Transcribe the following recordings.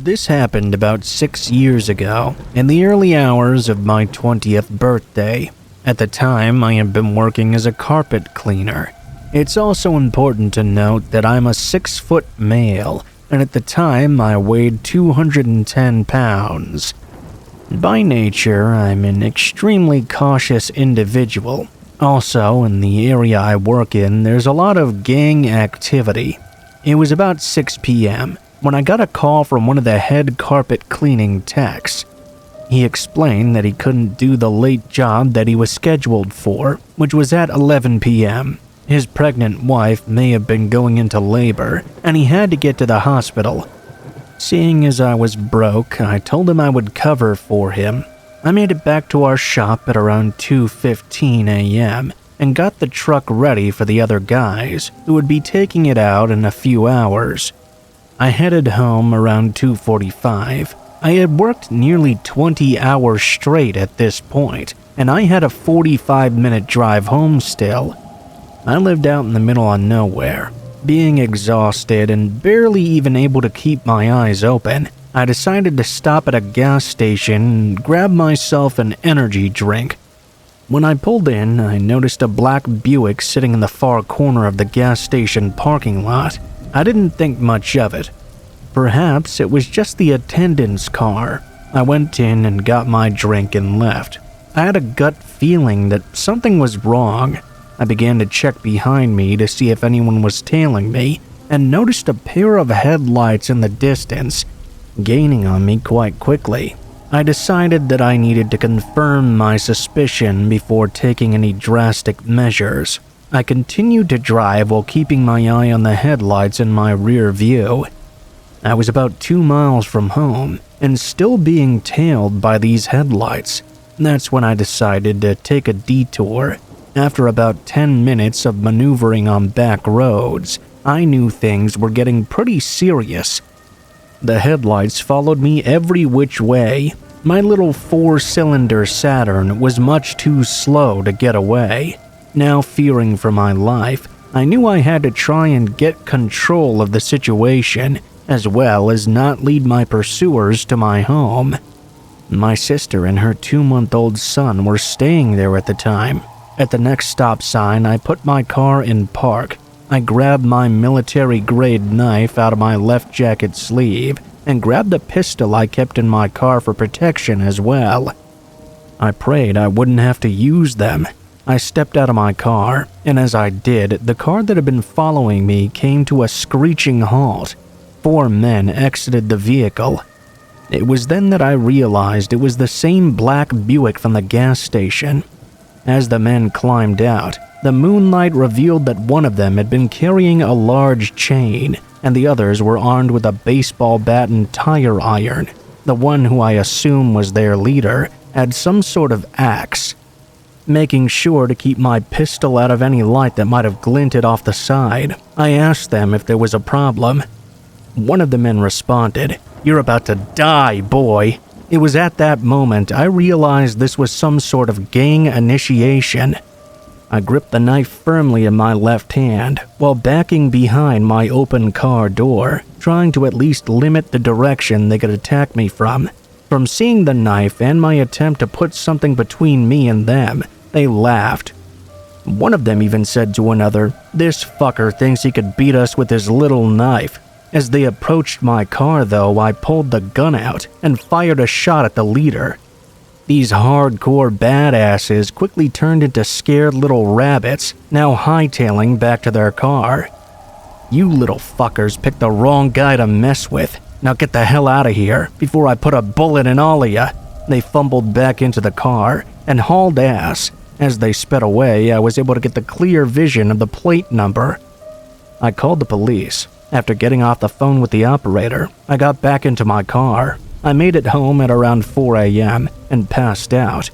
This happened about 6 years ago, in the early hours of my 20th birthday. At the time, I had been working as a carpet cleaner. It's also important to note that I'm a 6-foot male, and at the time I weighed 210 pounds. By nature, I'm an extremely cautious individual. Also, in the area I work in, there's a lot of gang activity. It was about 6 p.m. when I got a call from one of the head carpet cleaning techs. He explained that he couldn't do the late job that he was scheduled for, which was at 11 p.m. His pregnant wife may have been going into labor, and he had to get to the hospital. Seeing as I was broke, I told him I would cover for him. I made it back to our shop at around 2:15 a.m. and got the truck ready for the other guys, who would be taking it out in a few hours. I headed home around 2:45. I had worked nearly 20 hours straight at this point, and I had a 45-minute drive home still. I lived out in the middle of nowhere. Being exhausted and barely even able to keep my eyes open, I decided to stop at a gas station and grab myself an energy drink. When I pulled in, I noticed a black Buick sitting in the far corner of the gas station parking lot. I didn't think much of it. Perhaps it was just the attendant's car. I went in and got my drink and left. I had a gut feeling that something was wrong. I began to check behind me to see if anyone was tailing me, and noticed a pair of headlights in the distance, gaining on me quite quickly. I decided that I needed to confirm my suspicion before taking any drastic measures. I continued to drive while keeping my eye on the headlights in my rear view. I was about 2 miles from home, and still being tailed by these headlights. That's when I decided to take a detour. After about 10 minutes of maneuvering on back roads, I knew things were getting pretty serious. The headlights followed me every which way. My little 4-cylinder Saturn was much too slow to get away. Now fearing for my life, I knew I had to try and get control of the situation, as well as not lead my pursuers to my home. My sister and her 2-month-old son were staying there at the time. At the next stop sign, I put my car in park. I grabbed my military-grade knife out of my left jacket sleeve and grabbed a pistol I kept in my car for protection as well. I prayed I wouldn't have to use them. I stepped out of my car, and as I did, the car that had been following me came to a screeching halt. 4 men exited the vehicle. It was then that I realized it was the same black Buick from the gas station. As the men climbed out, the moonlight revealed that one of them had been carrying a large chain, and the others were armed with a baseball bat and tire iron. The one who I assume was their leader had some sort of axe. Making sure to keep my pistol out of any light that might have glinted off the side, I asked them if there was a problem. One of the men responded, "You're about to die, boy." It was at that moment I realized this was some sort of gang initiation. I gripped the knife firmly in my left hand while backing behind my open car door, trying to at least limit the direction they could attack me from. From seeing the knife and my attempt to put something between me and them, they laughed. One of them even said to another, "This fucker thinks he could beat us with his little knife." As they approached my car, though, I pulled the gun out and fired a shot at the leader. These hardcore badasses quickly turned into scared little rabbits, now hightailing back to their car. "You little fuckers picked the wrong guy to mess with. Now get the hell out of here before I put a bullet in all of ya." They fumbled back into the car and hauled ass. As they sped away, I was able to get the clear vision of the plate number. I called the police. After getting off the phone with the operator, I got back into my car. I made it home at around 4 a.m. and passed out.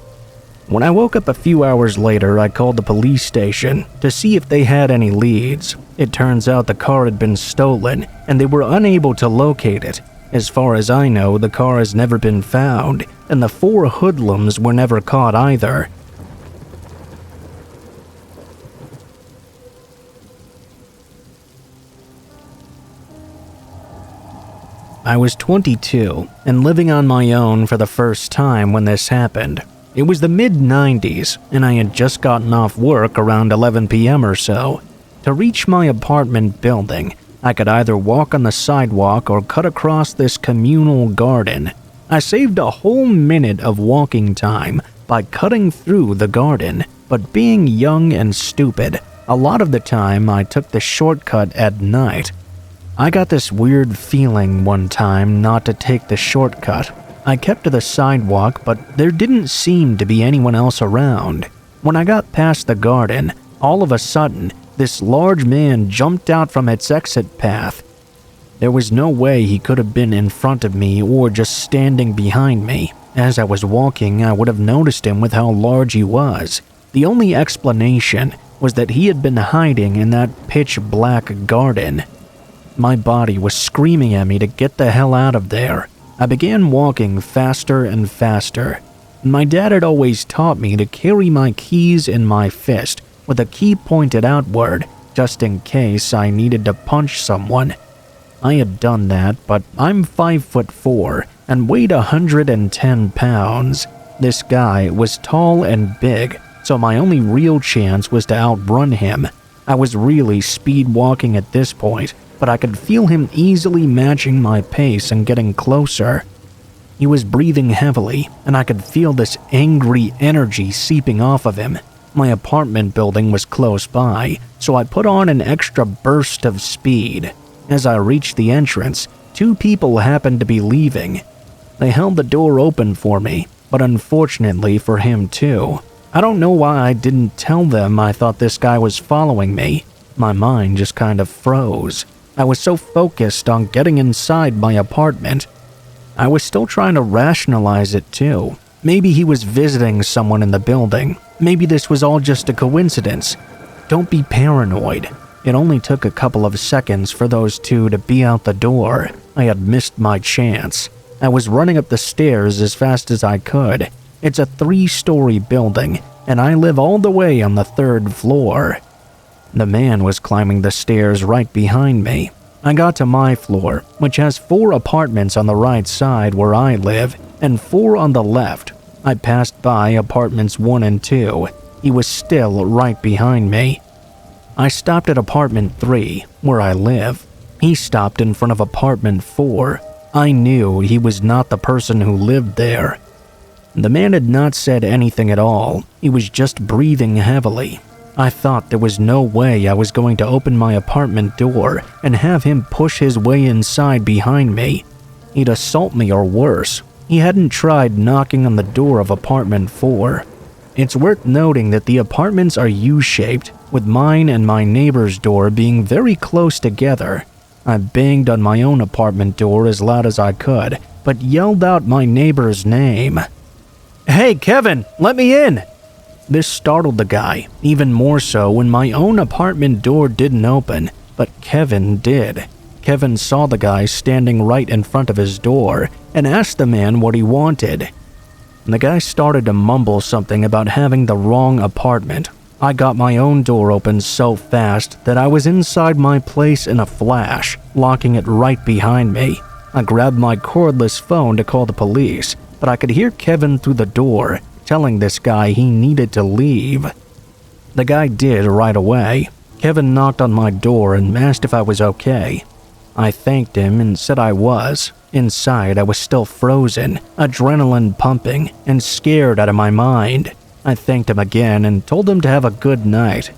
When I woke up a few hours later, I called the police station to see if they had any leads. It turns out the car had been stolen, and they were unable to locate it. As far as I know, the car has never been found, and the 4 hoodlums were never caught either. I was 22 and living on my own for the first time when this happened. It was the mid-90s, and I had just gotten off work around 11 p.m. or so. To reach my apartment building, I could either walk on the sidewalk or cut across this communal garden. I saved a whole minute of walking time by cutting through the garden, but being young and stupid, a lot of the time I took the shortcut at night. I got this weird feeling one time not to take the shortcut. I kept to the sidewalk, but there didn't seem to be anyone else around. When I got past the garden, all of a sudden, this large man jumped out from its exit path. There was no way he could have been in front of me or just standing behind me. As I was walking, I would have noticed him with how large he was. The only explanation was that he had been hiding in that pitch-black garden. My body was screaming at me to get the hell out of there. I began walking faster and faster. My dad had always taught me to carry my keys in my fist with a key pointed outward, just in case I needed to punch someone. I had done that, but I'm 5'4" and weighed 110 pounds. This guy was tall and big, so my only real chance was to outrun him. I was really speed walking at this point, but I could feel him easily matching my pace and getting closer. He was breathing heavily, and I could feel this angry energy seeping off of him. My apartment building was close by, so I put on an extra burst of speed. As I reached the entrance, two people happened to be leaving. They held the door open for me, but unfortunately for him too. I don't know why I didn't tell them I thought this guy was following me. My mind just kind of froze. I was so focused on getting inside my apartment. I was still trying to rationalize it too. Maybe he was visiting someone in the building. Maybe this was all just a coincidence. Don't be paranoid. It only took a couple of seconds for those two to be out the door. I had missed my chance. I was running up the stairs as fast as I could. It's a 3-story building, and I live all the way on the 3rd floor. The man was climbing the stairs right behind me. I got to my floor, which has 4 apartments on the right side where I live, and 4 on the left. I passed by apartments 1 and 2. He was still right behind me. I stopped at apartment 3, where I live. He stopped in front of apartment 4. I knew he was not the person who lived there. The man had not said anything at all. He was just breathing heavily. I thought there was no way I was going to open my apartment door and have him push his way inside behind me. He'd assault me or worse. He hadn't tried knocking on the door of apartment 4. It's worth noting that the apartments are U-shaped, with mine and my neighbor's door being very close together. I banged on my own apartment door as loud as I could, but yelled out my neighbor's name. "Hey, Kevin, let me in!" This startled the guy, even more so when my own apartment door didn't open, but Kevin did. Kevin saw the guy standing right in front of his door and asked the man what he wanted. The guy started to mumble something about having the wrong apartment. I got my own door open so fast that I was inside my place in a flash, locking it right behind me. I grabbed my cordless phone to call the police, but I could hear Kevin through the door telling this guy he needed to leave. The guy did right away. Kevin knocked on my door and asked if I was okay. I thanked him and said I was. Inside, I was still frozen, adrenaline pumping, and scared out of my mind. I thanked him again and told him to have a good night.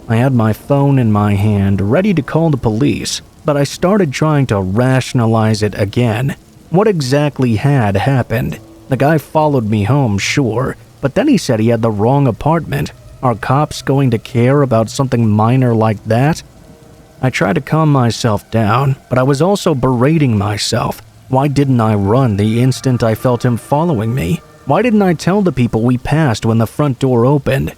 I had my phone in my hand, ready to call the police, but I started trying to rationalize it again. What exactly had happened? The guy followed me home, sure, but then he said he had the wrong apartment. Are cops going to care about something minor like that? I tried to calm myself down, but I was also berating myself. Why didn't I run the instant I felt him following me? Why didn't I tell the people we passed when the front door opened?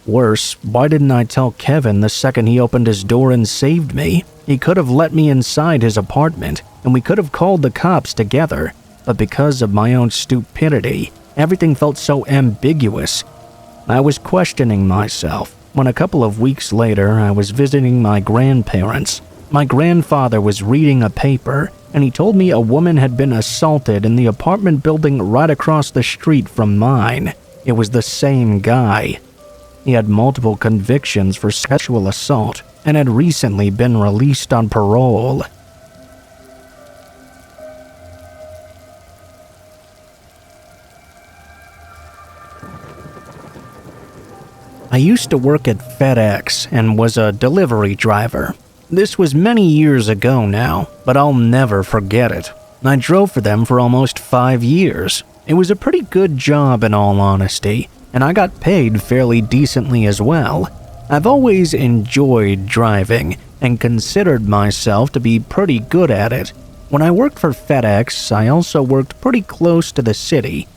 Worse, why didn't I tell Kevin the second he opened his door and saved me? He could have let me inside his apartment, and we could have called the cops together. But because of my own stupidity, everything felt so ambiguous. I was questioning myself when a couple of weeks later I was visiting my grandparents. My grandfather was reading a paper, and he told me a woman had been assaulted in the apartment building right across the street from mine. It was the same guy. He had multiple convictions for sexual assault and had recently been released on parole. I used to work at FedEx and was a delivery driver. This was many years ago now, but I'll never forget it. I drove for them for almost 5 years. It was a pretty good job in all honesty, and I got paid fairly decently as well. I've always enjoyed driving and considered myself to be pretty good at it. When I worked for FedEx, I also worked pretty close to the city.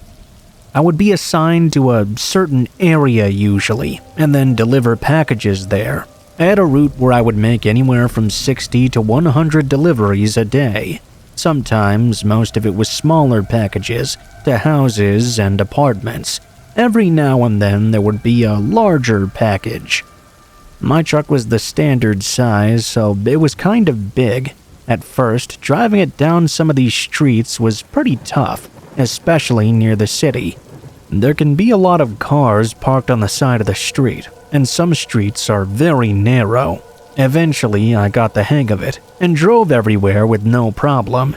I would be assigned to a certain area usually, and then deliver packages there. I had a route where I would make anywhere from 60 to 100 deliveries a day. Sometimes, most of it was smaller packages to houses and apartments. Every now and then, there would be a larger package. My truck was the standard size, so it was kind of big. At first, driving it down some of these streets was pretty tough, especially near the city. There can be a lot of cars parked on the side of the street, and some streets are very narrow. Eventually, I got the hang of it and drove everywhere with no problem.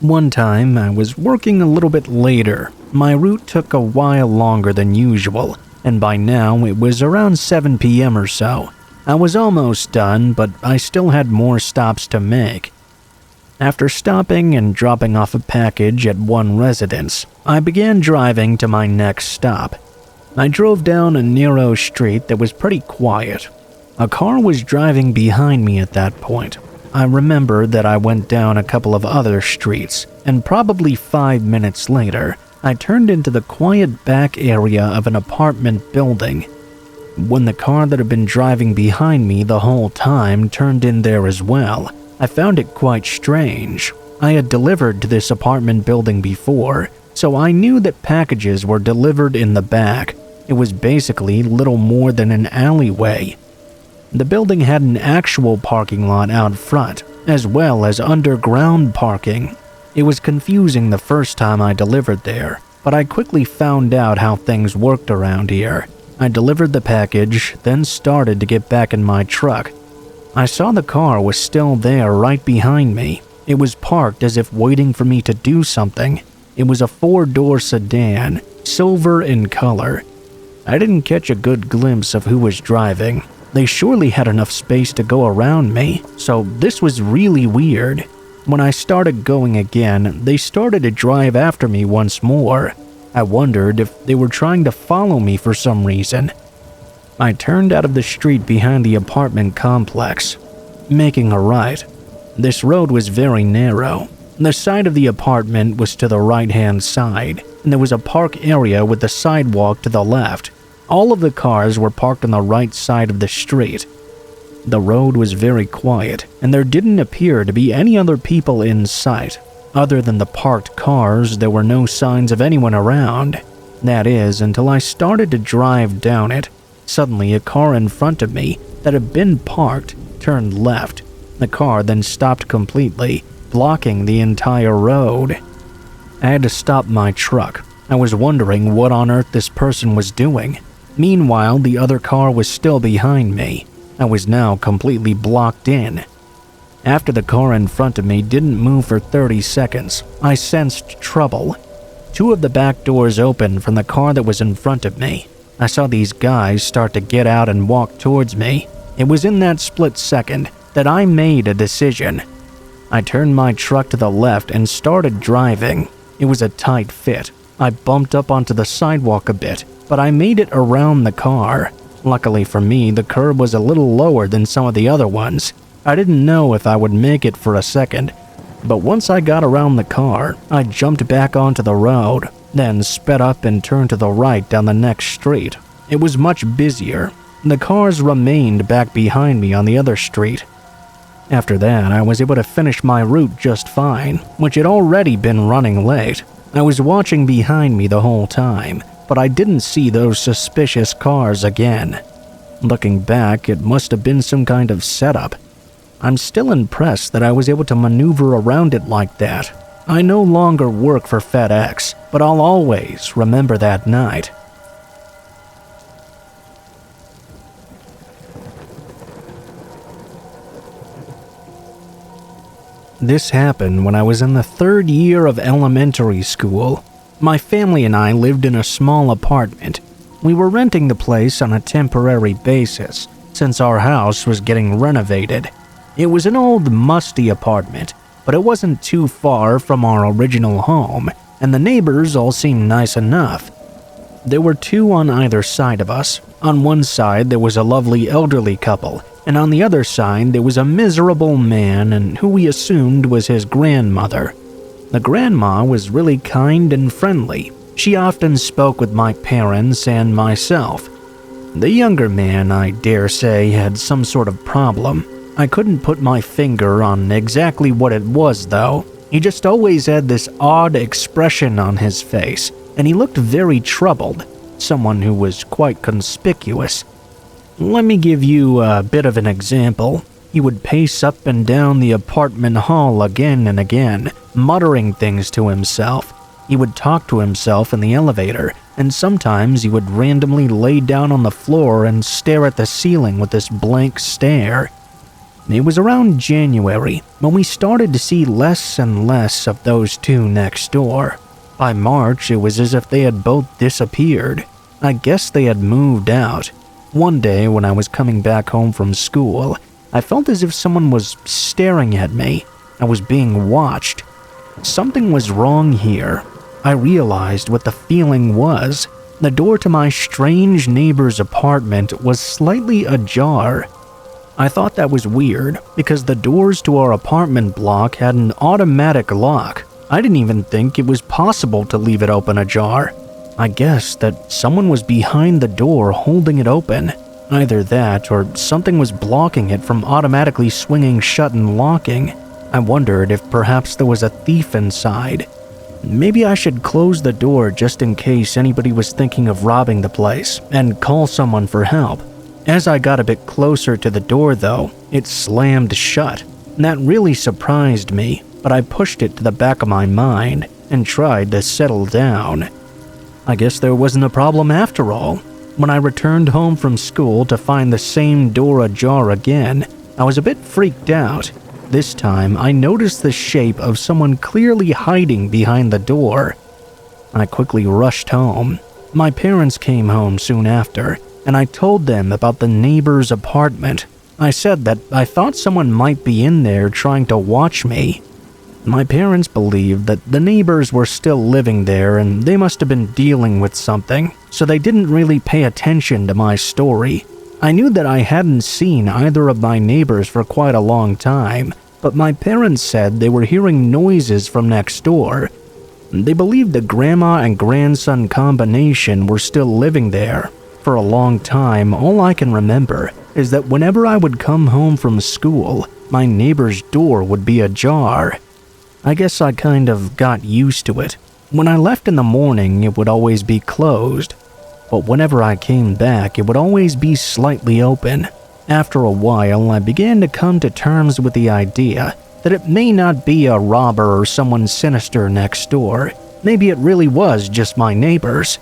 One time, I was working a little bit later. My route took a while longer than usual, and by now it was around 7 p.m. or so. I was almost done, but I still had more stops to make. After stopping and dropping off a package at one residence, I began driving to my next stop. I drove down a narrow street that was pretty quiet. A car was driving behind me at that point. I remember that I went down a couple of other streets, and probably 5 minutes later, I turned into the quiet back area of an apartment building. When the car that had been driving behind me the whole time turned in there as well, I found it quite strange. I had delivered to this apartment building before, so I knew that packages were delivered in the back. It was basically little more than an alleyway. The building had an actual parking lot out front, as well as underground parking. It was confusing the first time I delivered there, but I quickly found out how things worked around here. I delivered the package, then started to get back in my truck. I saw the car was still there right behind me. It was parked as if waiting for me to do something. It was a 4-door sedan, silver in color. I didn't catch a good glimpse of who was driving. They surely had enough space to go around me, so this was really weird. When I started going again, they started to drive after me once more. I wondered if they were trying to follow me for some reason. I turned out of the street behind the apartment complex, making a right. This road was very narrow. The side of the apartment was to the right-hand side, and there was a park area with the sidewalk to the left. All of the cars were parked on the right side of the street. The road was very quiet, and there didn't appear to be any other people in sight. Other than the parked cars, there were no signs of anyone around. That is, until I started to drive down it. Suddenly, a car in front of me that had been parked turned left. The car then stopped completely, blocking the entire road. I had to stop my truck. I was wondering what on earth this person was doing. Meanwhile, the other car was still behind me. I was now completely blocked in. After the car in front of me didn't move for 30 seconds, I sensed trouble. 2 of the back doors opened from the car that was in front of me. I saw these guys start to get out and walk towards me. It was in that split second that I made a decision. I turned my truck to the left and started driving. It was a tight fit. I bumped up onto the sidewalk a bit, but I made it around the car. Luckily for me, the curb was a little lower than some of the other ones. I didn't know if I would make it for a second, but once I got around the car, I jumped back onto the road, then sped up and turned to the right down the next street. It was much busier. The cars remained back behind me on the other street. After that, I was able to finish my route just fine, which had already been running late. I was watching behind me the whole time, but I didn't see those suspicious cars again. Looking back, it must have been some kind of setup. I'm still impressed that I was able to maneuver around it like that. I no longer work for FedEx, but I'll always remember that night. This happened when I was in the 3rd year of elementary school. My family and I lived in a small apartment. We were renting the place on a temporary basis, since our house was getting renovated. It was an old, musty apartment, but it wasn't too far from our original home, and the neighbors all seemed nice enough. There were 2 on either side of us. On one side there was a lovely elderly couple, and on the other side there was a miserable man and who we assumed was his grandmother. The grandma was really kind and friendly. She often spoke with my parents and myself. The younger man, I dare say, had some sort of problem. I couldn't put my finger on exactly what it was, though. He just always had this odd expression on his face, and he looked very troubled, someone who was quite conspicuous. Let me give you a bit of an example. He would pace up and down the apartment hall again and again, muttering things to himself. He would talk to himself in the elevator, and sometimes he would randomly lay down on the floor and stare at the ceiling with this blank stare. It was around January when we started to see less and less of those 2 next door. By March, it was as if they had both disappeared. I guess they had moved out. One day when I was coming back home from school, I felt as if someone was staring at me. I was being watched. Something was wrong here. I realized what the feeling was. The door to my strange neighbor's apartment was slightly ajar. I thought that was weird because the doors to our apartment block had an automatic lock. I didn't even think it was possible to leave it open ajar. I guessed that someone was behind the door holding it open. Either that or something was blocking it from automatically swinging shut and locking. I wondered if perhaps there was a thief inside. Maybe I should close the door just in case anybody was thinking of robbing the place and call someone for help. As I got a bit closer to the door though, it slammed shut. That really surprised me, but I pushed it to the back of my mind and tried to settle down. I guess there wasn't a problem after all. When I returned home from school to find the same door ajar again, I was a bit freaked out. This time, I noticed the shape of someone clearly hiding behind the door. I quickly rushed home. My parents came home soon after, and I told them about the neighbor's apartment. I said that I thought someone might be in there trying to watch me. My parents believed that the neighbors were still living there and they must have been dealing with something, so they didn't really pay attention to my story. I knew that I hadn't seen either of my neighbors for quite a long time, but my parents said they were hearing noises from next door. They believed the grandma and grandson combination were still living there. For a long time, all I can remember is that whenever I would come home from school, my neighbor's door would be ajar. I guess I kind of got used to it. When I left in the morning, it would always be closed. But whenever I came back, it would always be slightly open. After a while, I began to come to terms with the idea that it may not be a robber or someone sinister next door. Maybe it really was just my neighbors.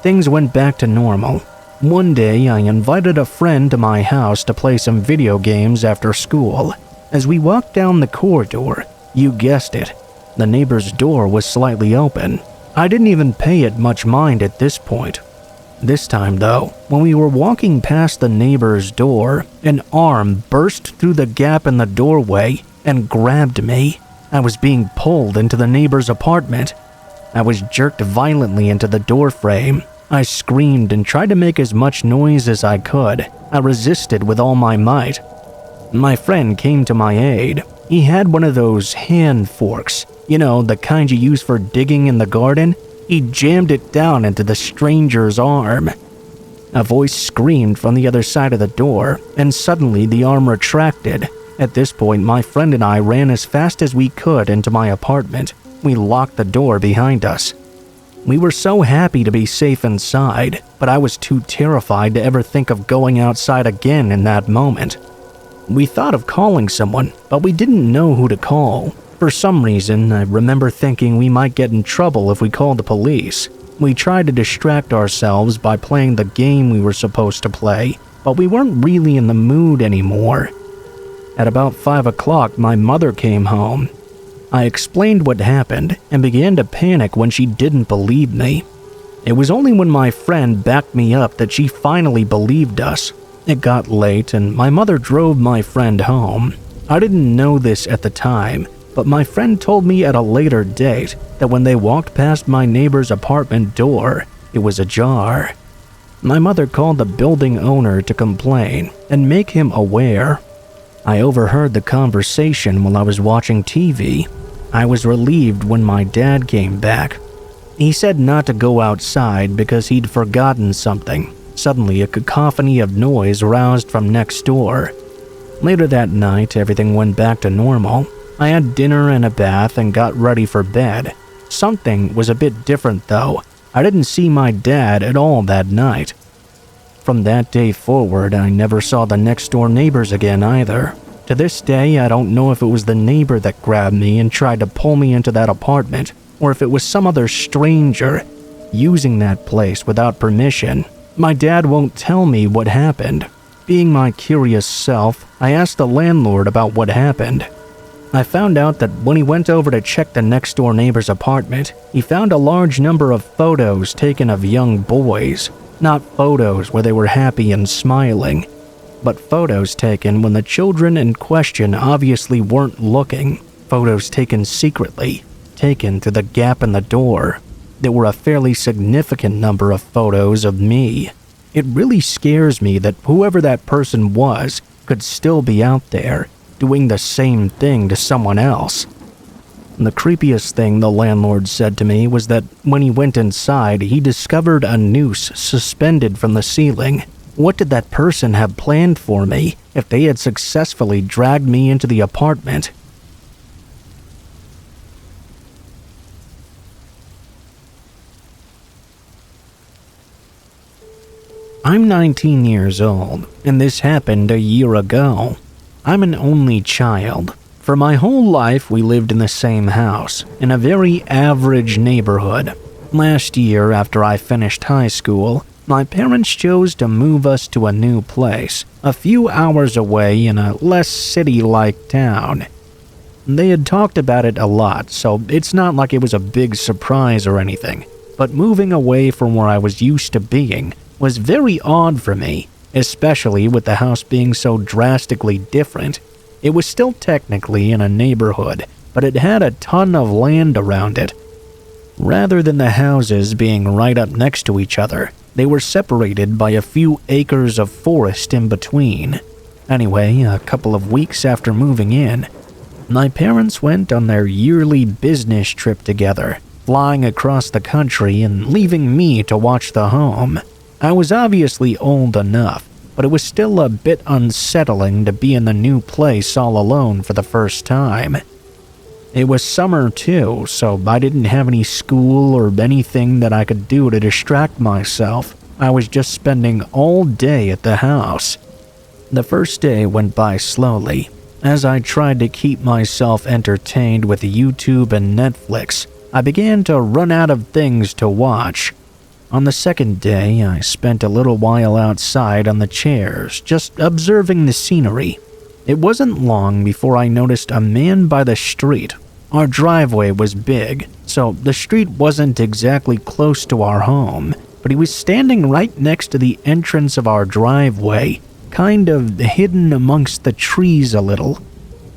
Things went back to normal. One day, I invited a friend to my house to play some video games after school. As we walked down the corridor, you guessed it, the neighbor's door was slightly open. I didn't even pay it much mind at this point. This time though, when we were walking past the neighbor's door, an arm burst through the gap in the doorway and grabbed me. I was being pulled into the neighbor's apartment. I was jerked violently into the doorframe. I screamed and tried to make as much noise as I could. I resisted with all my might. My friend came to my aid. He had one of those hand forks, you know, the kind you use for digging in the garden. He jammed it down into the stranger's arm. A voice screamed from the other side of the door, and suddenly the arm retracted. At this point, my friend and I ran as fast as we could into my apartment. We locked the door behind us. We were so happy to be safe inside, but I was too terrified to ever think of going outside again in that moment. We thought of calling someone, but we didn't know who to call. For some reason, I remember thinking we might get in trouble if we called the police. We tried to distract ourselves by playing the game we were supposed to play, but we weren't really in the mood anymore. At about 5 o'clock, my mother came home. I explained what happened and began to panic when she didn't believe me. It was only when my friend backed me up that she finally believed us. It got late and my mother drove my friend home. I didn't know this at the time, but my friend told me at a later date that when they walked past my neighbor's apartment door, it was ajar. My mother called the building owner to complain and make him aware. I overheard the conversation while I was watching TV. I was relieved when my dad came back. He said not to go outside because he'd forgotten something. Suddenly, a cacophony of noise roused from next door. Later that night, everything went back to normal. I had dinner and a bath and got ready for bed. Something was a bit different though. I didn't see my dad at all that night. From that day forward, I never saw the next door neighbors again either. To this day, I don't know if it was the neighbor that grabbed me and tried to pull me into that apartment, or if it was some other stranger using that place without permission. My dad won't tell me what happened. Being my curious self, I asked the landlord about what happened. I found out that when he went over to check the next door neighbor's apartment, he found a large number of photos taken of young boys. Not photos where they were happy and smiling, but photos taken when the children in question obviously weren't looking. Photos taken secretly, taken through the gap in the door. There were a fairly significant number of photos of me. It really scares me that whoever that person was could still be out there, doing the same thing to someone else. The creepiest thing the landlord said to me was that when he went inside, he discovered a noose suspended from the ceiling. What did that person have planned for me if they had successfully dragged me into the apartment? I'm 19 years old, and this happened a year ago. I'm an only child. For my whole life, we lived in the same house, in a very average neighborhood. Last year, after I finished high school, my parents chose to move us to a new place, a few hours away in a less city-like town. They had talked about it a lot, so it's not like it was a big surprise or anything, but moving away from where I was used to being was very odd for me, especially with the house being so drastically different. It was still technically in a neighborhood, but it had a ton of land around it. Rather than the houses being right up next to each other, they were separated by a few acres of forest in between. Anyway, a couple of weeks after moving in, my parents went on their yearly business trip together, flying across the country and leaving me to watch the home. I was obviously old enough, but it was still a bit unsettling to be in the new place all alone for the first time. It was summer too, so I didn't have any school or anything that I could do to distract myself. I was just spending all day at the house. The first day went by slowly, as I tried to keep myself entertained with YouTube and Netflix. I began to run out of things to watch. On the second day, I spent a little while outside on the chairs, just observing the scenery. It wasn't long before I noticed a man by the street. Our driveway was big, so the street wasn't exactly close to our home, but he was standing right next to the entrance of our driveway, kind of hidden amongst the trees a little.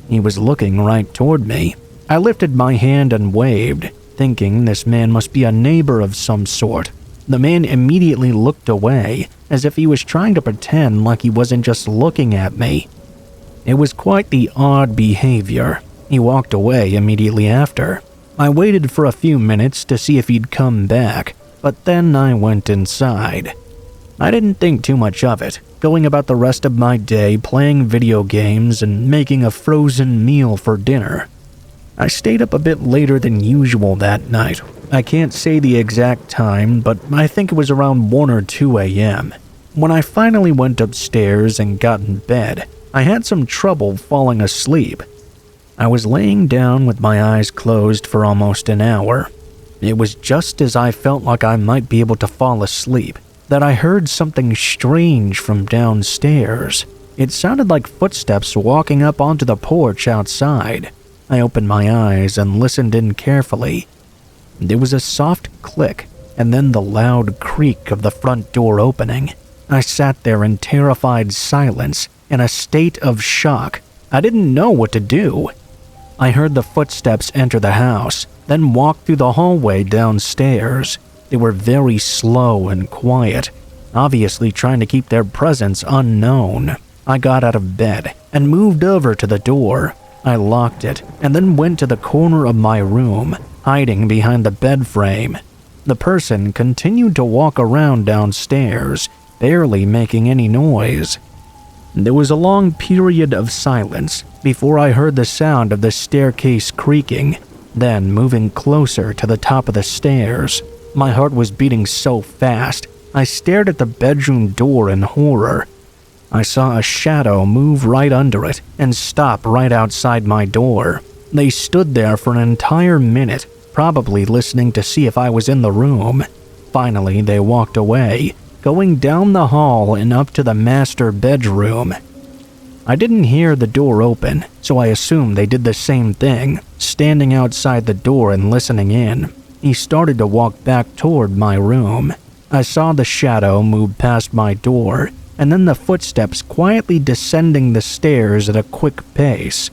He was looking right toward me. I lifted my hand and waved, thinking this man must be a neighbor of some sort. The man immediately looked away, as if he was trying to pretend like he wasn't just looking at me. It was quite the odd behavior. He walked away immediately after. I waited for a few minutes to see if he'd come back, but then I went inside. I didn't think too much of it, going about the rest of my day playing video games and making a frozen meal for dinner. I stayed up a bit later than usual that night. I can't say the exact time, but I think it was around 1 or 2 a.m. When I finally went upstairs and got in bed, I had some trouble falling asleep. I was laying down with my eyes closed for almost an hour. It was just as I felt like I might be able to fall asleep that I heard something strange from downstairs. It sounded like footsteps walking up onto the porch outside. I opened my eyes and listened in carefully. There was a soft click and then the loud creak of the front door opening. I sat there in terrified silence, in a state of shock. I didn't know what to do. I heard the footsteps enter the house, then walk through the hallway downstairs. They were very slow and quiet, obviously trying to keep their presence unknown. I got out of bed and moved over to the door. I locked it and then went to the corner of my room, hiding behind the bed frame. The person continued to walk around downstairs, barely making any noise. There was a long period of silence before I heard the sound of the staircase creaking, then moving closer to the top of the stairs. My heart was beating so fast, I stared at the bedroom door in horror. I saw a shadow move right under it and stop right outside my door. They stood there for an entire minute, probably listening to see if I was in the room. Finally, they walked away, going down the hall and up to the master bedroom. I didn't hear the door open, so I assumed they did the same thing, standing outside the door and listening in. He started to walk back toward my room. I saw the shadow move past my door, and then the footsteps quietly descending the stairs at a quick pace.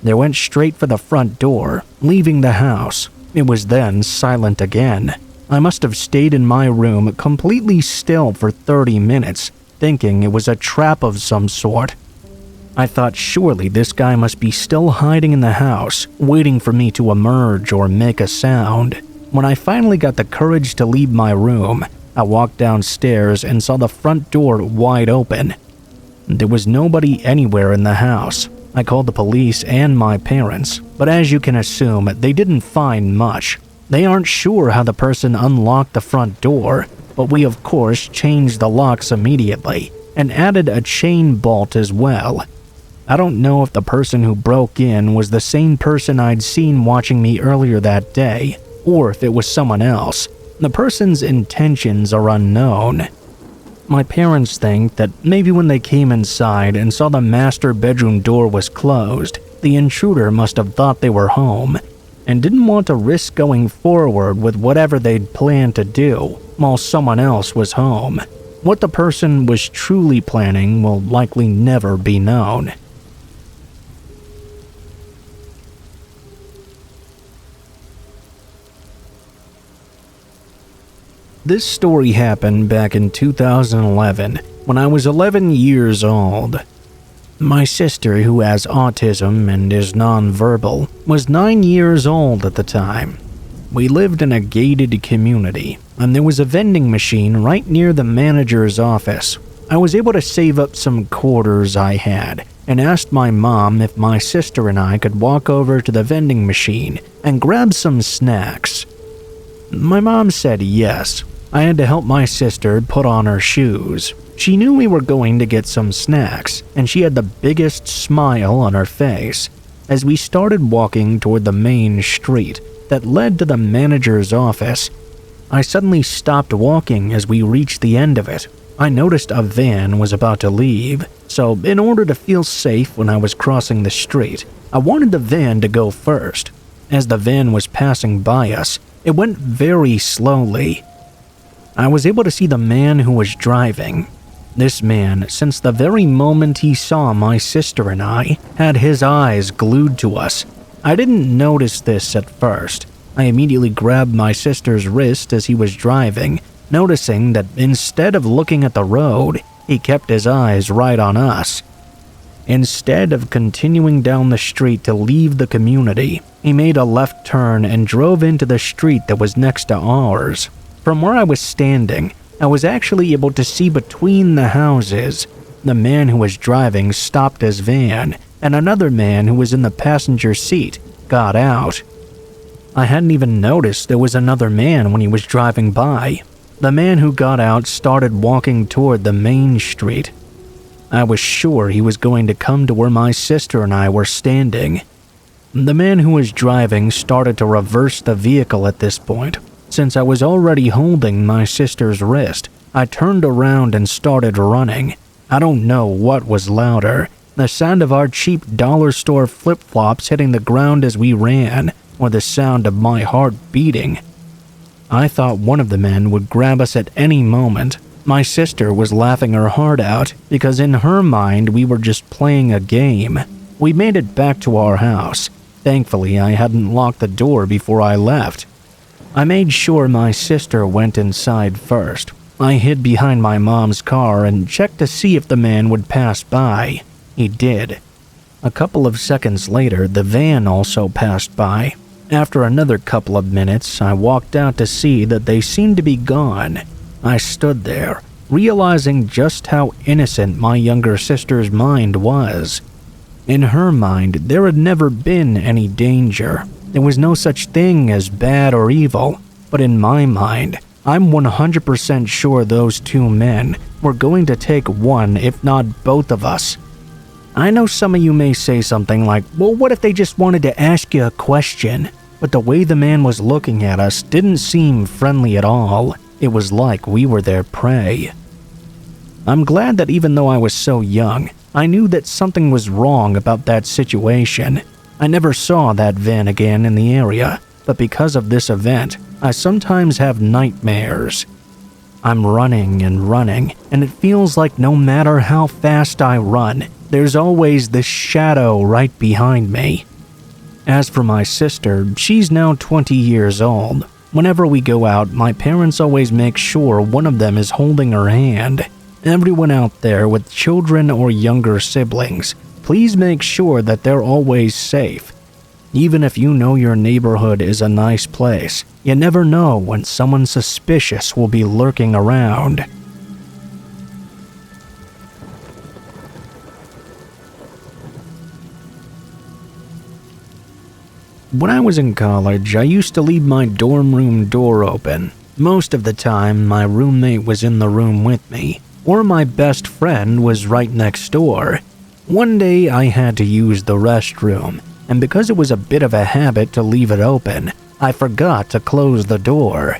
They went straight for the front door, leaving the house. It was then silent again. I must have stayed in my room completely still for 30 minutes, thinking it was a trap of some sort. I thought surely this guy must be still hiding in the house, waiting for me to emerge or make a sound. When I finally got the courage to leave my room, I walked downstairs and saw the front door wide open. There was nobody anywhere in the house. I called the police and my parents, but as you can assume, they didn't find much. They aren't sure how the person unlocked the front door, but we of course changed the locks immediately and added a chain bolt as well. I don't know if the person who broke in was the same person I'd seen watching me earlier that day, or if it was someone else. The person's intentions are unknown. My parents think that maybe when they came inside and saw the master bedroom door was closed, the intruder must have thought they were home and didn't want to risk going forward with whatever they'd planned to do while someone else was home. What the person was truly planning will likely never be known. This story happened back in 2011 when I was 11 years old. My sister, who has autism and is nonverbal, was 9 years old at the time. We lived in a gated community, and there was a vending machine right near the manager's office. I was able to save up some quarters I had and asked my mom if my sister and I could walk over to the vending machine and grab some snacks. My mom said yes. I had to help my sister put on her shoes. She knew we were going to get some snacks, and she had the biggest smile on her face. As we started walking toward the main street that led to the manager's office, I suddenly stopped walking as we reached the end of it. I noticed a van was about to leave, so in order to feel safe when I was crossing the street, I wanted the van to go first. As the van was passing by us, it went very slowly. I was able to see the man who was driving. This man, since the very moment he saw my sister and I, had his eyes glued to us. I didn't notice this at first. I immediately grabbed my sister's wrist as he was driving, noticing that instead of looking at the road, he kept his eyes right on us. Instead of continuing down the street to leave the community, he made a left turn and drove into the street that was next to ours. From where I was standing, I was actually able to see between the houses. The man who was driving stopped his van, and another man who was in the passenger seat got out. I hadn't even noticed there was another man when he was driving by. The man who got out started walking toward the main street. I was sure he was going to come to where my sister and I were standing. The man who was driving started to reverse the vehicle at this point. Since I was already holding my sister's wrist, I turned around and started running. I don't know what was louder, the sound of our cheap dollar store flip-flops hitting the ground as we ran, or the sound of my heart beating. I thought one of the men would grab us at any moment. My sister was laughing her heart out because in her mind we were just playing a game. We made it back to our house. Thankfully, I hadn't locked the door before I left. I made sure my sister went inside first. I hid behind my mom's car and checked to see if the man would pass by. He did. A couple of seconds later, the van also passed by. After another couple of minutes, I walked out to see that they seemed to be gone. I stood there, realizing just how innocent my younger sister's mind was. In her mind, there had never been any danger. There was no such thing as bad or evil. But in my mind, I'm 100% sure those two men were going to take one, if not both of us. I know some of you may say something like, well, what if they just wanted to ask you a question? But the way the man was looking at us didn't seem friendly at all. It was like we were their prey. I'm glad that even though I was so young, I knew that something was wrong about that situation. I never saw that van again in the area, but because of this event, I sometimes have nightmares. I'm running, and it feels like no matter how fast I run, there's always this shadow right behind me. As for my sister, she's now 20 years old. Whenever we go out, my parents always make sure one of them is holding her hand. Everyone out there with children or younger siblings, please make sure that they're always safe. Even if you know your neighborhood is a nice place, you never know when someone suspicious will be lurking around. When I was in college, I used to leave my dorm room door open. Most of the time, my roommate was in the room with me, or my best friend was right next door. One day, I had to use the restroom, and because it was a bit of a habit to leave it open, I forgot to close the door.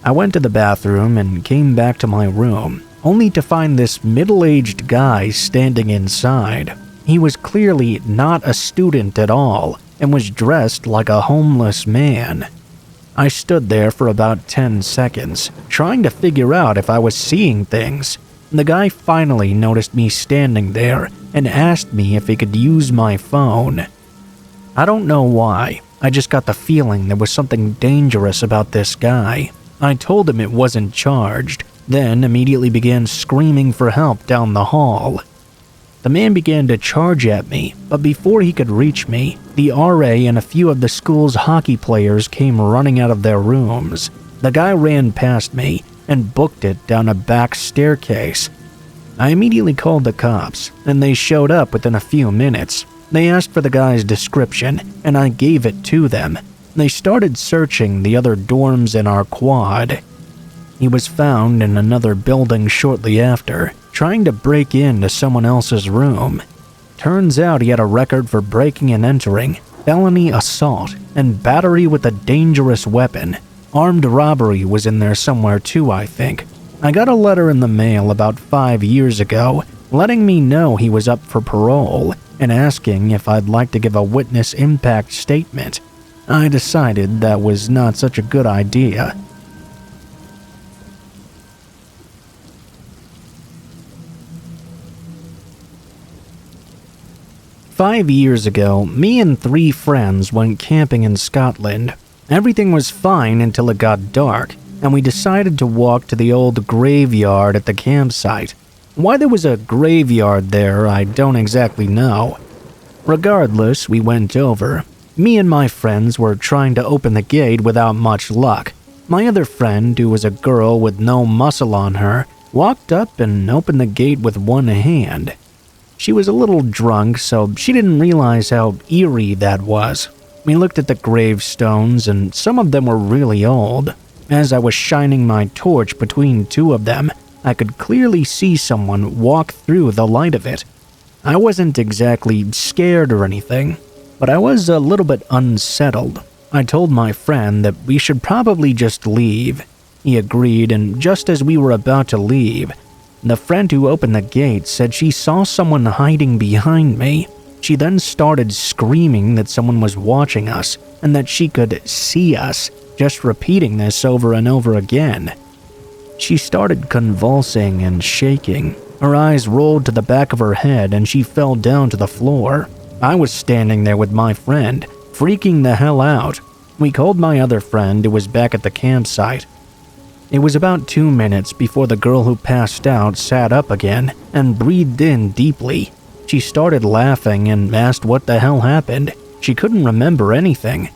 I went to the bathroom and came back to my room, only to find this middle-aged guy standing inside. He was clearly not a student at all, and was dressed like a homeless man. I stood there for about 10 seconds, trying to figure out if I was seeing things. The guy finally noticed me standing there and asked me if he could use my phone. I don't know why, I just got the feeling there was something dangerous about this guy. I told him it wasn't charged, then immediately began screaming for help down the hall. The man began to charge at me, but before he could reach me, the RA and a few of the school's hockey players came running out of their rooms. The guy ran past me and booked it down a back staircase. I immediately called the cops, and they showed up within a few minutes. They asked for the guy's description, and I gave it to them. They started searching the other dorms in our quad. He was found in another building shortly after, trying to break into someone else's room. Turns out he had a record for breaking and entering, felony assault, and battery with a dangerous weapon. Armed robbery was in there somewhere too, I think. I got a letter in the mail about 5 years ago, letting me know he was up for parole, and asking if I'd like to give a witness impact statement. I decided that was not such a good idea. "5 years ago, me and 3 friends went camping in Scotland. Everything was fine until it got dark, and we decided to walk to the old graveyard at the campsite. Why there was a graveyard there, I don't exactly know. Regardless, we went over. Me and my friends were trying to open the gate without much luck. My other friend, who was a girl with no muscle on her, walked up and opened the gate with one hand. She was a little drunk, so she didn't realize how eerie that was. We looked at the gravestones, and some of them were really old. As I was shining my torch between 2 of them, I could clearly see someone walk through the light of it. I wasn't exactly scared or anything, but I was a little bit unsettled. I told my friend that we should probably just leave. He agreed, and just as we were about to leave, the friend who opened the gate said she saw someone hiding behind me. She then started screaming that someone was watching us and that she could see us, just repeating this over and over again. She started convulsing and shaking. Her eyes rolled to the back of her head and she fell down to the floor. I was standing there with my friend, freaking the hell out. We called my other friend who was back at the campsite. It was about 2 minutes before the girl who passed out sat up again and breathed in deeply. She started laughing and asked what the hell happened. She couldn't remember anything.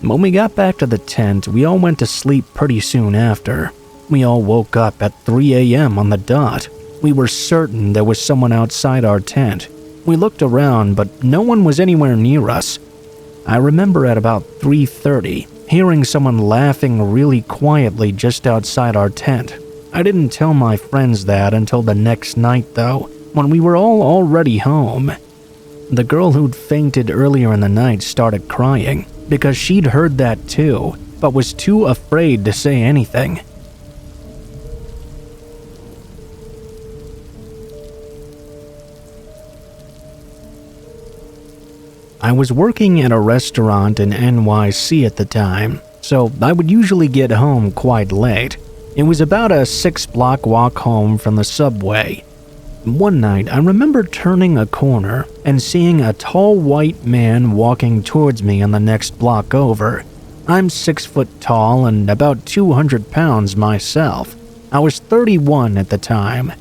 When we got back to the tent, we all went to sleep pretty soon after. We all woke up at 3 a.m. on the dot. We were certain there was someone outside our tent. We looked around, but no one was anywhere near us. I remember at about 3:30, hearing someone laughing really quietly just outside our tent. I didn't tell my friends that until the next night though, when we were all already home. The girl who'd fainted earlier in the night started crying because she'd heard that too, but was too afraid to say anything. I was working at a restaurant in NYC at the time, so I would usually get home quite late. It was about a 6-block walk home from the subway. One night, I remember turning a corner and seeing a tall white man walking towards me on the next block over. I'm 6 foot tall and about 200 pounds myself. I was 31 at the time.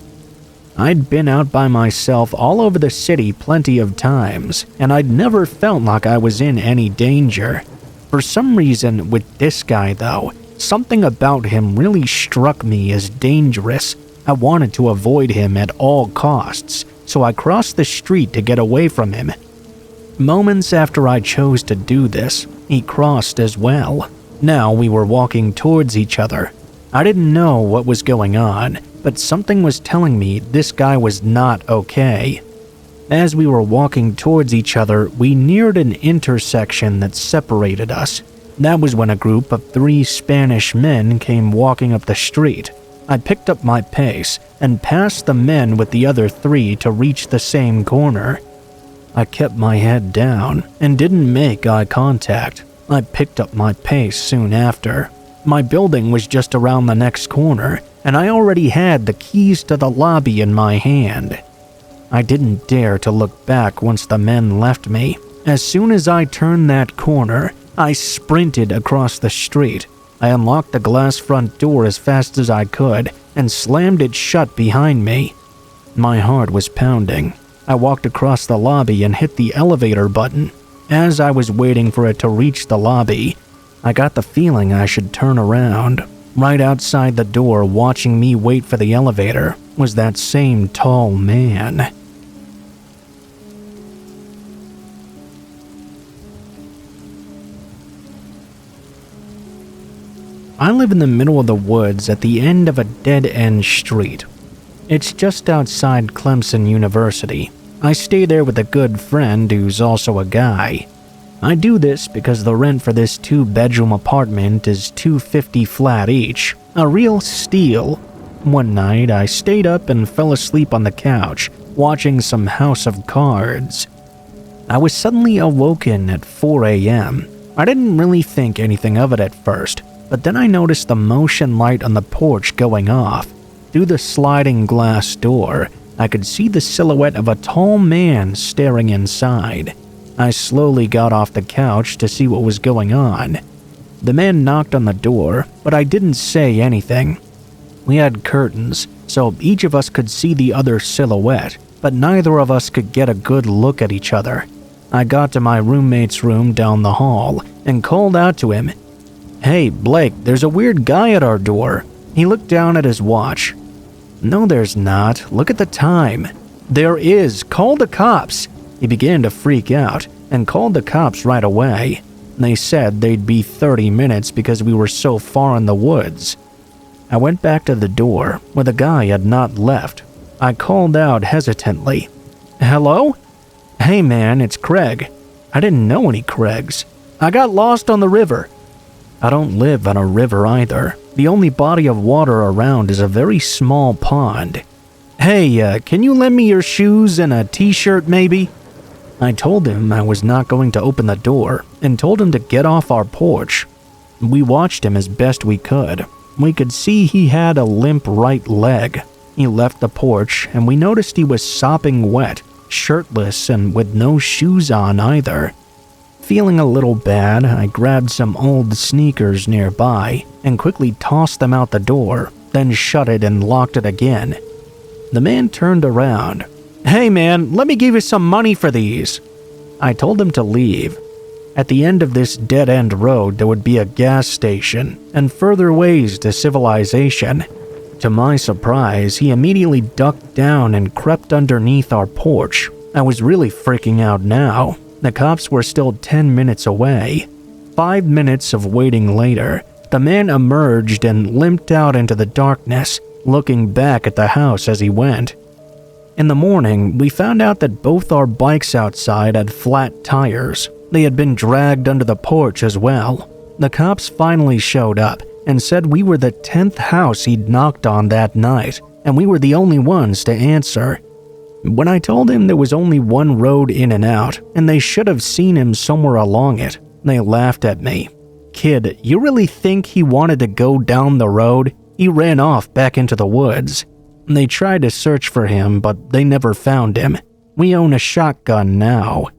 I'd been out by myself all over the city plenty of times, and I'd never felt like I was in any danger. For some reason, with this guy though, something about him really struck me as dangerous. I wanted to avoid him at all costs, so I crossed the street to get away from him. Moments after I chose to do this, he crossed as well. Now we were walking towards each other. I didn't know what was going on, but something was telling me this guy was not okay. As we were walking towards each other, we neared an intersection that separated us. That was when a group of 3 Spanish men came walking up the street. I picked up my pace and passed the men with the other 3 to reach the same corner. I kept my head down and didn't make eye contact. I picked up my pace soon after. My building was just around the next corner, and I already had the keys to the lobby in my hand. I didn't dare to look back once the men left me. As soon as I turned that corner, I sprinted across the street. I unlocked the glass front door as fast as I could and slammed it shut behind me. My heart was pounding. I walked across the lobby and hit the elevator button. As I was waiting for it to reach the lobby, I got the feeling I should turn around. Right outside the door, watching me wait for the elevator, was that same tall man. I live in the middle of the woods at the end of a dead-end street. It's just outside Clemson University. I stay there with a good friend who's also a guy. I do this because the rent for this 2-bedroom apartment is $250 flat each, a real steal. One night, I stayed up and fell asleep on the couch, watching some House of Cards. I was suddenly awoken at 4 a.m. I didn't really think anything of it at first, but then I noticed the motion light on the porch going off. Through the sliding glass door, I could see the silhouette of a tall man staring inside. I slowly got off the couch to see what was going on. The man knocked on the door, but I didn't say anything. We had curtains, so each of us could see the other silhouette, but neither of us could get a good look at each other. I got to my roommate's room down the hall and called out to him, "Hey, Blake, there's a weird guy at our door." He looked down at his watch. "No, there's not. Look at the time." "There is. Call the cops." He began to freak out and called the cops right away. They said they'd be 30 minutes because we were so far in the woods. I went back to the door where the guy had not left. I called out hesitantly, "Hello? Hey man, it's Craig." I didn't know any Craigs. "I got lost on the river." I don't live on a river either. The only body of water around is a very small pond. "Hey, can you lend me your shoes and a t-shirt maybe?" I told him I was not going to open the door and told him to get off our porch. We watched him as best we could. We could see he had a limp right leg. He left the porch and we noticed he was sopping wet, shirtless and with no shoes on either. Feeling a little bad, I grabbed some old sneakers nearby and quickly tossed them out the door, then shut it and locked it again. The man turned around. "Hey man, let me give you some money for these." I told him to leave. At the end of this dead-end road there would be a gas station and further ways to civilization. To my surprise, he immediately ducked down and crept underneath our porch. I was really freaking out now. The cops were still 10 minutes away. 5 minutes of waiting later, the man emerged and limped out into the darkness, looking back at the house as he went. In the morning, we found out that both our bikes outside had flat tires. They had been dragged under the porch as well. The cops finally showed up and said we were the 10th house he'd knocked on that night, and we were the only ones to answer. When I told him there was only one road in and out, and they should have seen him somewhere along it, they laughed at me. "Kid, you really think he wanted to go down the road? He ran off back into the woods." They tried to search for him, but they never found him. We own a shotgun now.